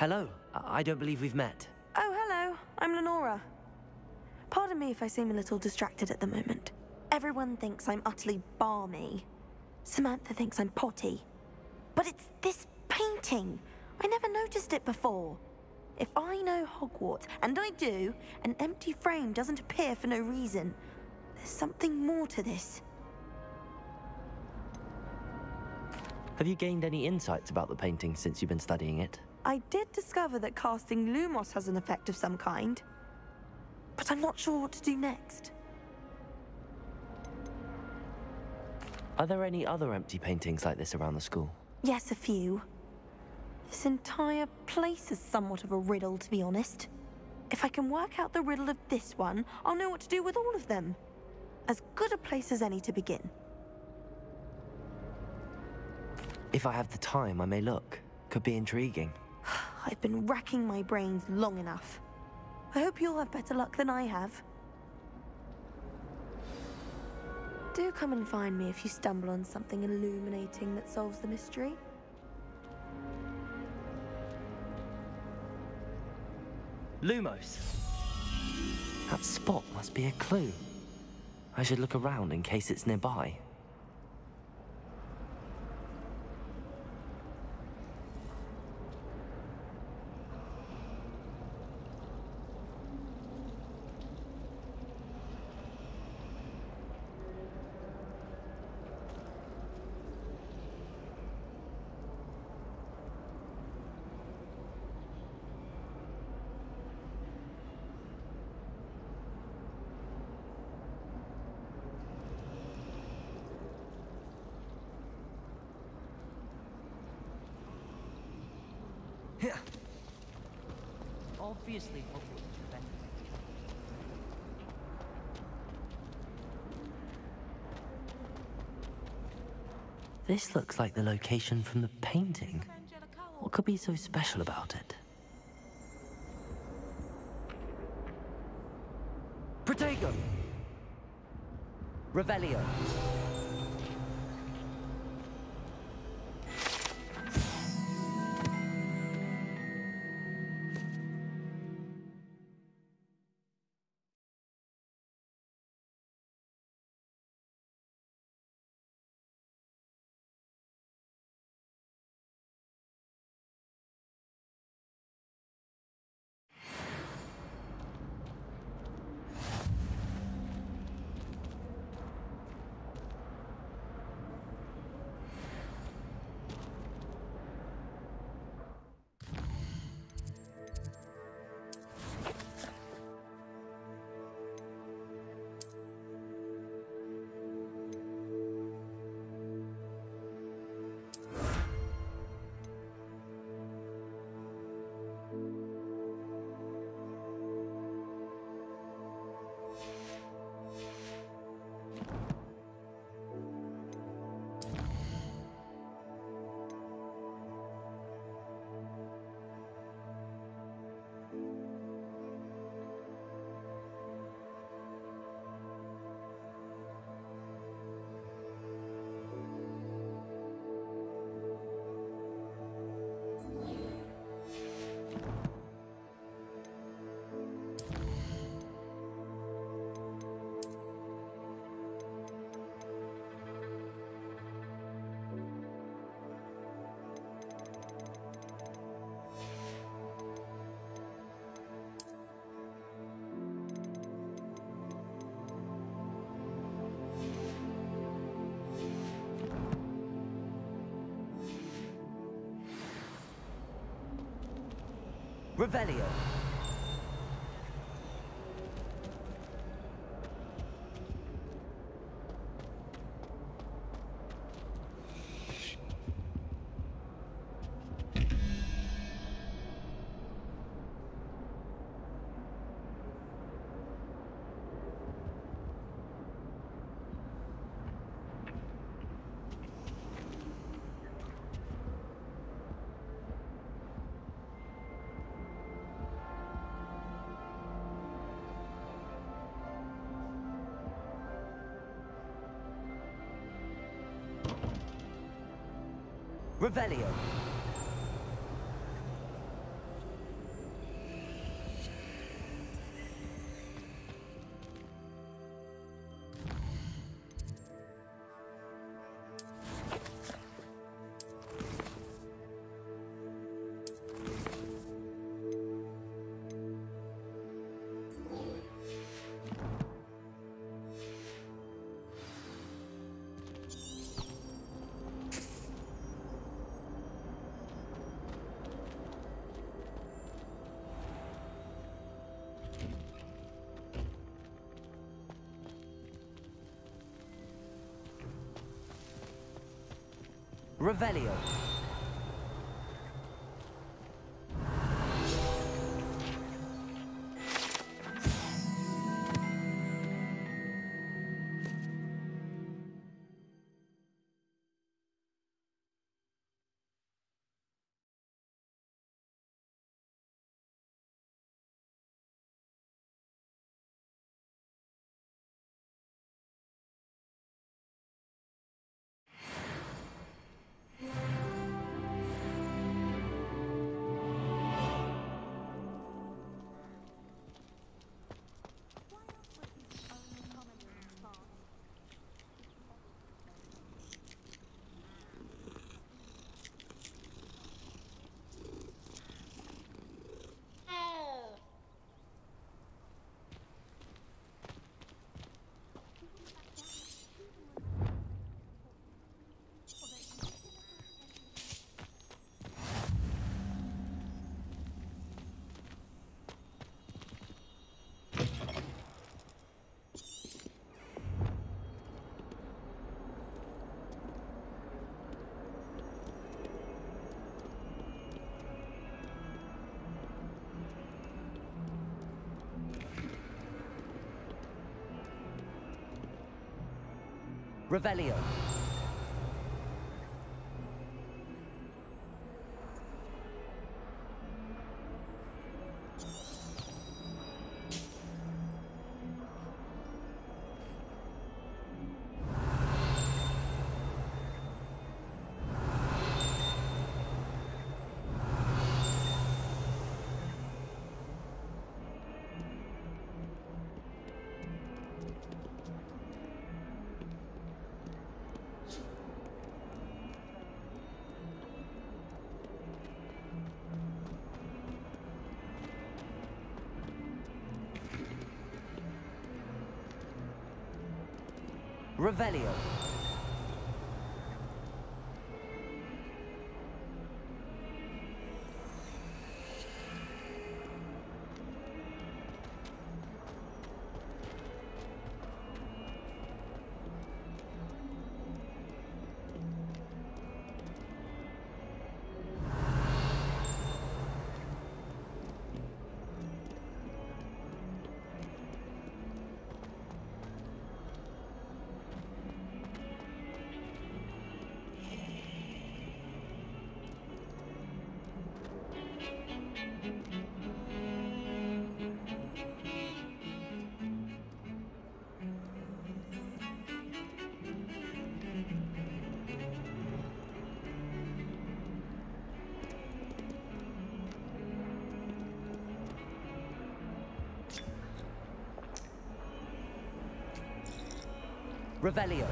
Hello. I don't believe we've met. Oh, hello. I'm Lenora. Pardon me if I seem a little distracted at the moment. Everyone thinks I'm utterly balmy. Samantha thinks I'm potty. But it's this painting. I never noticed it before. If I know Hogwarts, and I do, an empty frame doesn't appear for no reason. There's something more to this. Have you gained any insights about the painting since you've been studying it? I did discover that casting Lumos has an effect of some kind. But I'm not sure what to do next. Are there any other empty paintings like this around the school? Yes, a few. This entire place is somewhat of a riddle, to be honest. If I can work out the riddle of this one, I'll know what to do with all of them. As good a place as any to begin. If I have the time, I may look. Could be intriguing. I've been racking my brains long enough. I hope you'll have better luck than I have. Do come and find me if you stumble on something illuminating that solves the mystery. Lumos! That spot must be a clue. I should look around in case it's nearby. Obviously, this looks like the location from the painting. What could be so special about it? Protego! Revelio! Revelio. Revelio. Revelio. Revelio. Revelio. Revelio.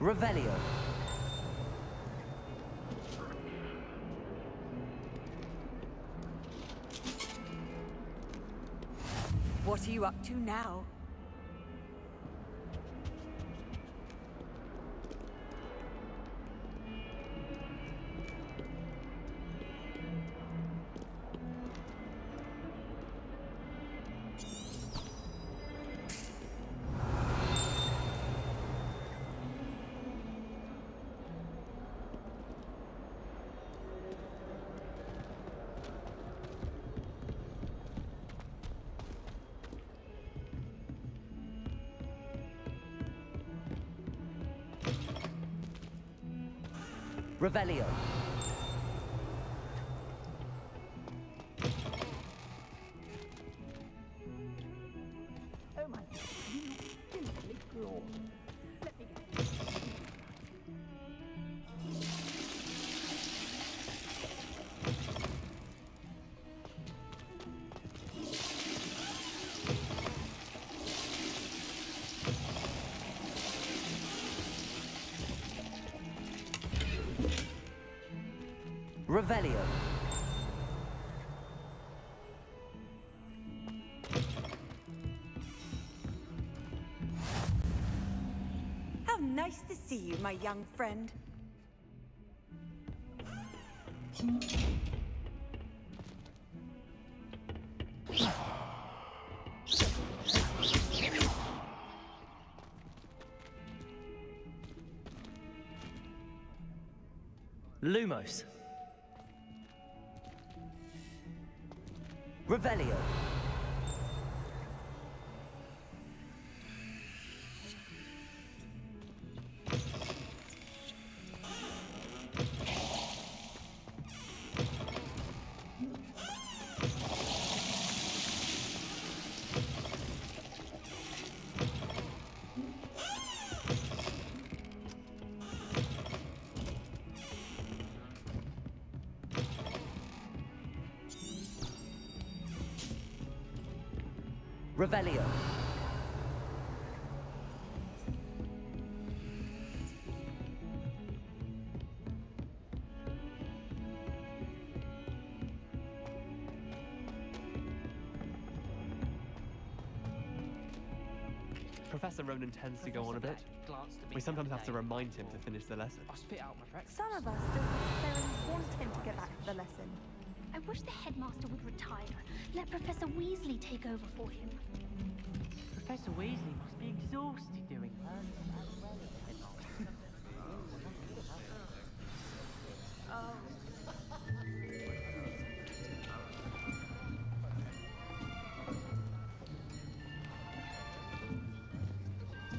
Revelio. What are you up to now? Revelio. Oh my God, you simply glorious. Let me get Revelio. How nice to see you, my young friend. Lumos. Revelio. Revelio. Professor Ronan tends to go on a bit. We sometimes have to remind him to finish the lesson. Some of us don't necessarily want him to get back to the lesson. I wish the headmaster would retire. Let Professor Weasley take over for him. Professor Weasley must be exhausted doing that.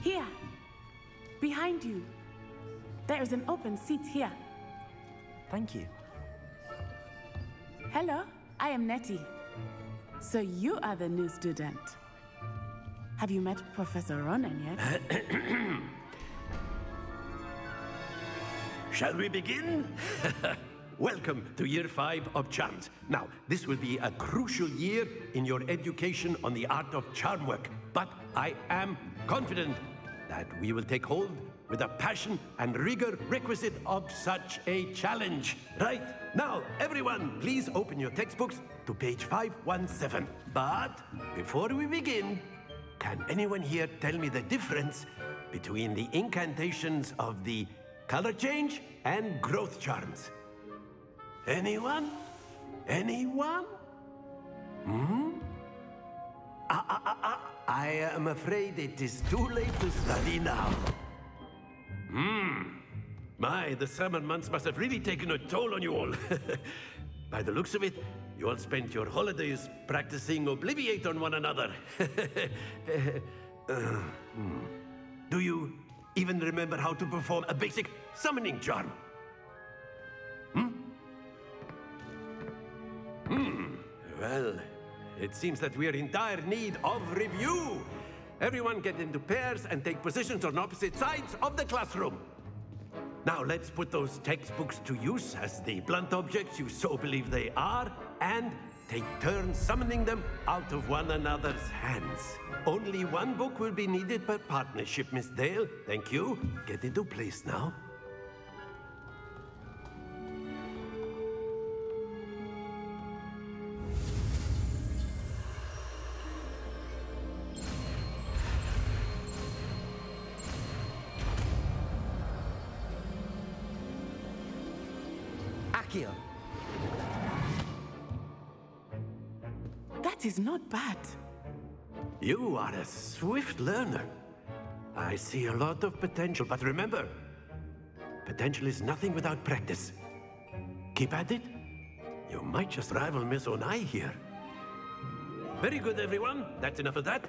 Here, behind you. There is an open seat here. Thank you. Hello, I am Nettie. So you are the new student. Have you met Professor Ronan yet? Shall we begin? Welcome to Year 5 of Charms. Now, this will be a crucial year in your education on the art of charm work, but I am confident that we will take hold with the passion and rigor requisite of such a challenge. Right, now, everyone, please open your textbooks to page 517. But before we begin, can anyone here tell me the difference between the incantations of the color change and growth charms? Anyone? Anyone? I am afraid it is too late to study now. My, the summer months must have really taken a toll on you all. By the looks of it, you all spent your holidays practicing Obliviate on one another. Do you even remember how to perform a basic summoning charm? Well, it seems that we are in dire need of review. Everyone get into pairs and take positions on opposite sides of the classroom. Now let's put those textbooks to use as the blunt objects you so believe they are, and take turns summoning them out of one another's hands. Only one book will be needed per partnership, Miss Dale. Thank you. Get into place now. That is not bad. You are a swift learner. I see a lot of potential, but remember, potential is nothing without practice. Keep at it. You might just rival Miss Onai here. Very good, everyone. That's enough of that.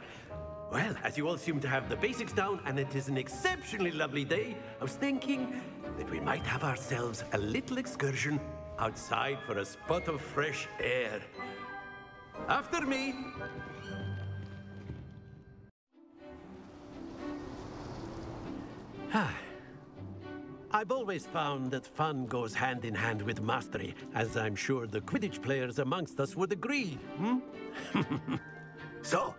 Well, as you all seem to have the basics down, and it is an exceptionally lovely day, I was thinking that we might have ourselves a little excursion outside for a spot of fresh air. After me. I've always found that fun goes hand in hand with mastery, as I'm sure the Quidditch players amongst us would agree, So,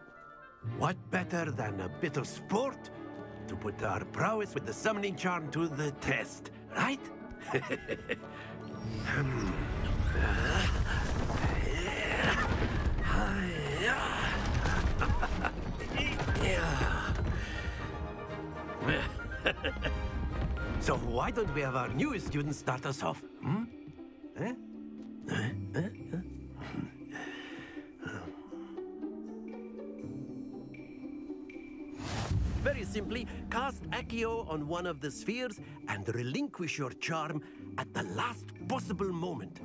what better than a bit of sport to put our prowess with the summoning charm to the test, right? So why don't we have our newest student start us off? Very simply, cast Accio on one of the spheres and relinquish your charm at the last possible moment.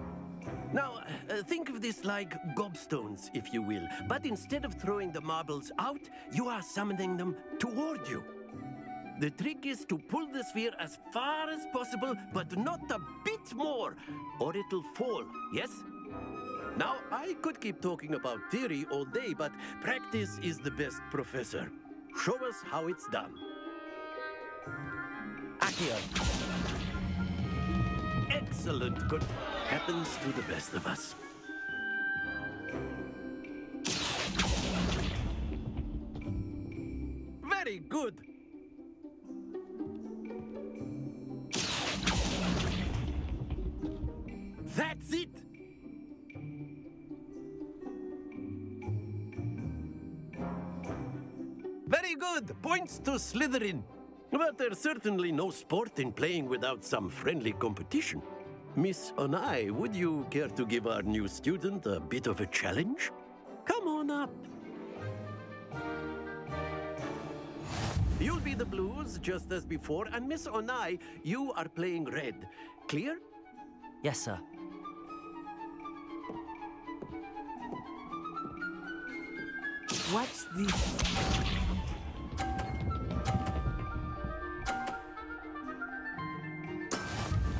Now, think of this like gobstones, if you will, but instead of throwing the marbles out, you are summoning them toward you. The trick is to pull the sphere as far as possible, but not a bit more, or it'll fall, yes? Now, I could keep talking about theory all day, but practice is the best professor. Show us how it's done. Accio. Excellent. Good. Happens to the best of us. Very good. That's it! Very good! Points to Slytherin. But there's certainly no sport in playing without some friendly competition. Miss Onai, would you care to give our new student a bit of a challenge? Come on up. You'll be the blues, just as before, and Miss Onai, you are playing red. Clear? Yes, sir. Watch this.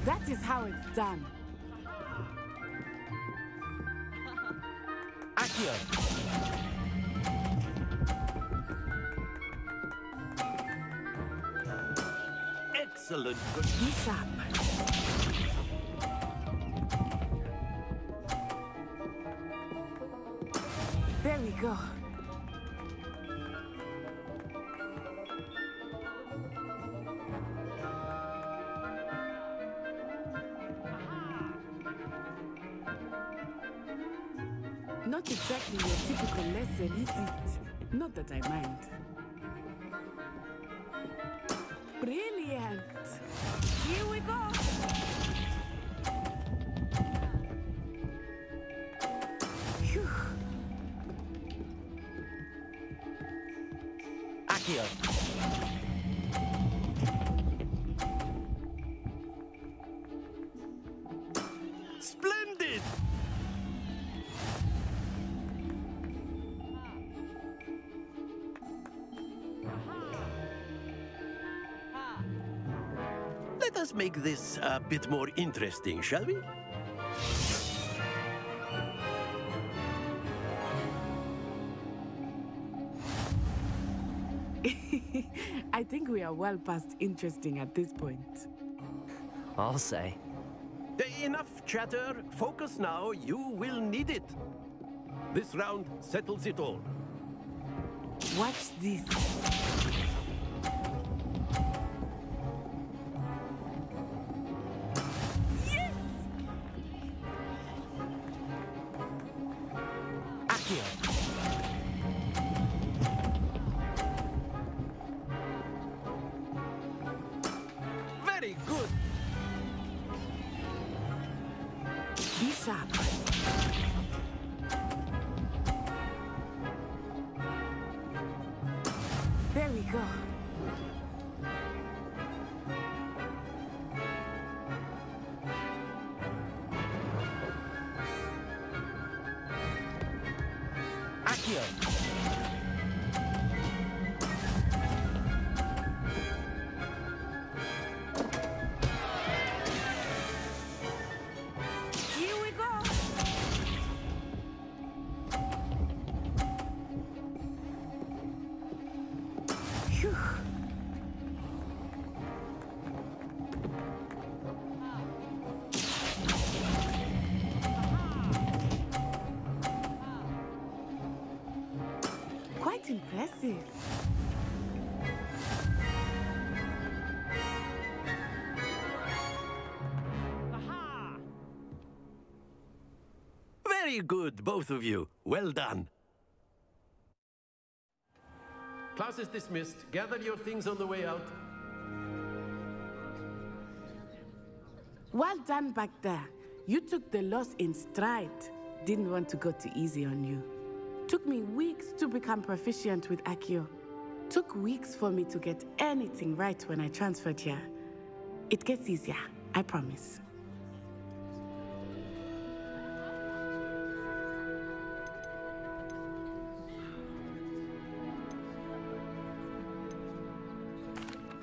That is how it's done. Accio. Excellent. Good. Be sharp. There we go. Not exactly your typical lesson, is it? Not that I mind. Brilliant! Here we go! Phew. Accio. Splendid! Let us make this a bit more interesting, shall we? I think we are well past interesting at this point. I'll say. Enough chatter. Focus now. You will need it. This round settles it all. Watch this. Accio. Very good. Be sharp. There we go. Accio. Impressive. Very good, both of you. Well done. Class is dismissed. Gather your things on the way out. Well done back there. You took the loss in stride. Didn't want to go too easy on you. Took me weeks to become proficient with Accio. Took weeks for me to get anything right when I transferred here. It gets easier, I promise.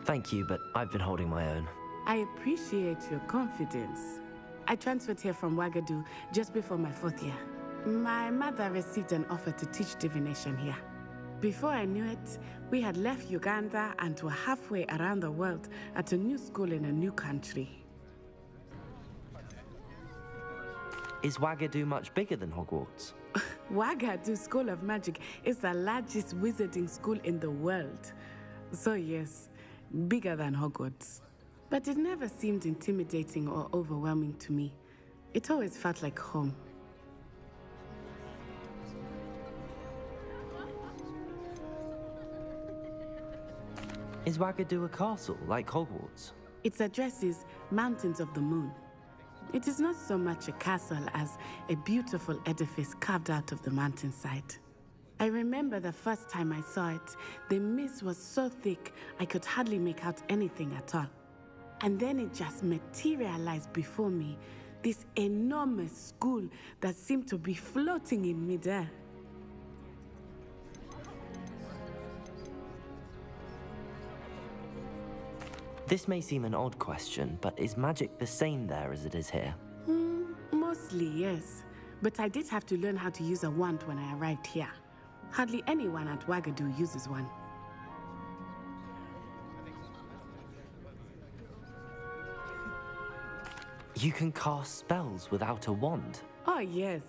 Thank you, but I've been holding my own. I appreciate your confidence. I transferred here from Wagadu just before my 4th year. My mother received an offer to teach divination here. Before I knew it, we had left Uganda and were halfway around the world at a new school in a new country. Is Wagadu much bigger than Hogwarts? Wagadu School of Magic is the largest wizarding school in the world. So yes, bigger than Hogwarts. But it never seemed intimidating or overwhelming to me. It always felt like home. Is Wagadu a castle, like Hogwarts? Its address is Mountains of the Moon. It is not so much a castle as a beautiful edifice carved out of the mountainside. I remember the first time I saw it, the mist was so thick I could hardly make out anything at all. And then it just materialized before me, this enormous school that seemed to be floating in midair. This may seem an odd question, but is magic the same there as it is here? Mostly, yes. But I did have to learn how to use a wand when I arrived here. Hardly anyone at Wagadu uses one. You can cast spells without a wand? Oh, yes.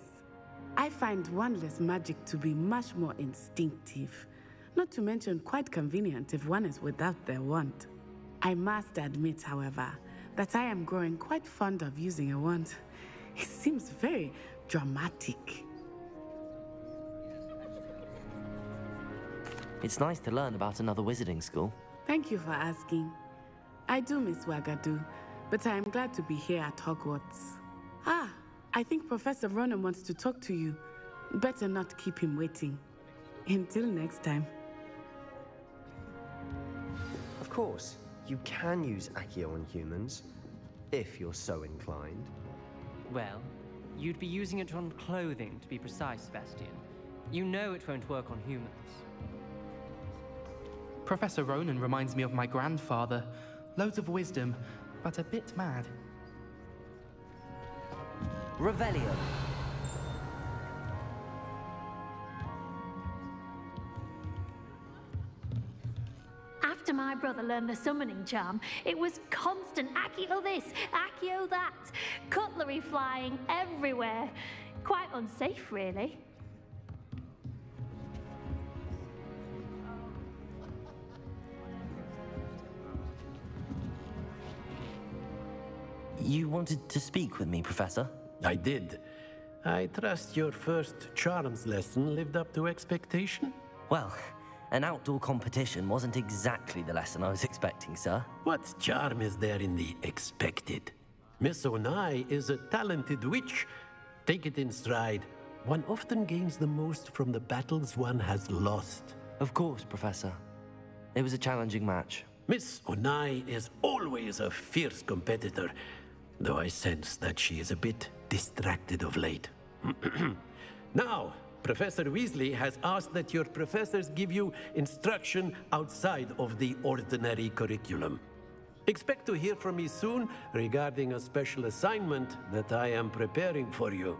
I find wandless magic to be much more instinctive. Not to mention quite convenient if one is without their wand. I must admit, however, that I am growing quite fond of using a wand. It seems very dramatic. It's nice to learn about another wizarding school. Thank you for asking. I do miss Wagadu, but I am glad to be here at Hogwarts. I think Professor Ronan wants to talk to you. Better not keep him waiting. Until next time. Of course, you can use Accio on humans, if you're so inclined. Well, you'd be using it on clothing, to be precise, Sebastian. You know it won't work on humans. Professor Ronan reminds me of my grandfather. Loads of wisdom, but a bit mad. Revelio. After my brother learned the summoning charm, it was constant Accio this, Accio that, cutlery flying everywhere. Quite unsafe, really. You wanted to speak with me, Professor? I did. I trust your first charms lesson lived up to expectation? Well, an outdoor competition wasn't exactly the lesson I was expecting, sir. What charm is there in the expected? Miss Onai is a talented witch. Take it in stride. One often gains the most from the battles one has lost. Of course, Professor. It was a challenging match. Miss Onai is always a fierce competitor, though I sense that she is a bit distracted of late. Now, Professor Weasley has asked that your professors give you instruction outside of the ordinary curriculum. Expect to hear from me soon regarding a special assignment that I am preparing for you.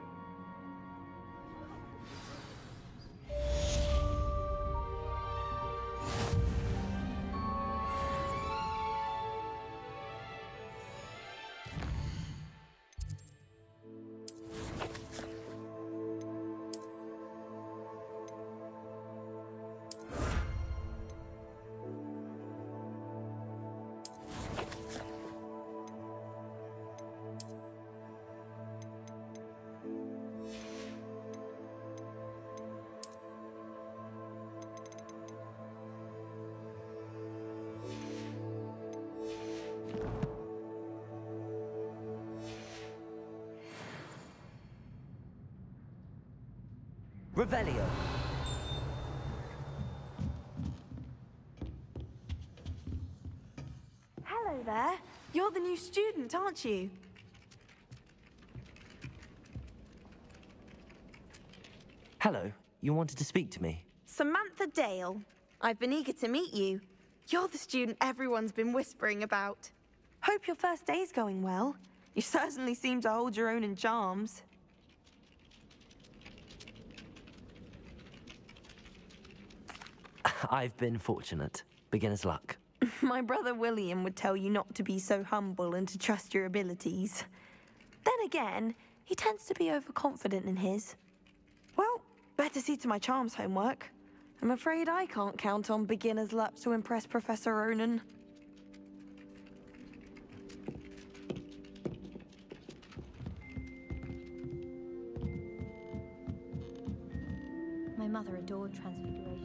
Revelio. Hello there. You're the new student, aren't you? Hello, you wanted to speak to me? Samantha Dale. I've been eager to meet you. You're the student everyone's been whispering about. Hope your first day's going well. You certainly seem to hold your own in charms. I've been fortunate. Beginner's luck. My brother William would tell you not to be so humble and to trust your abilities. Then again, he tends to be overconfident in his. Well, better see to my charms homework. I'm afraid I can't count on beginner's luck to impress Professor Ronan. My mother adored Transfiguration.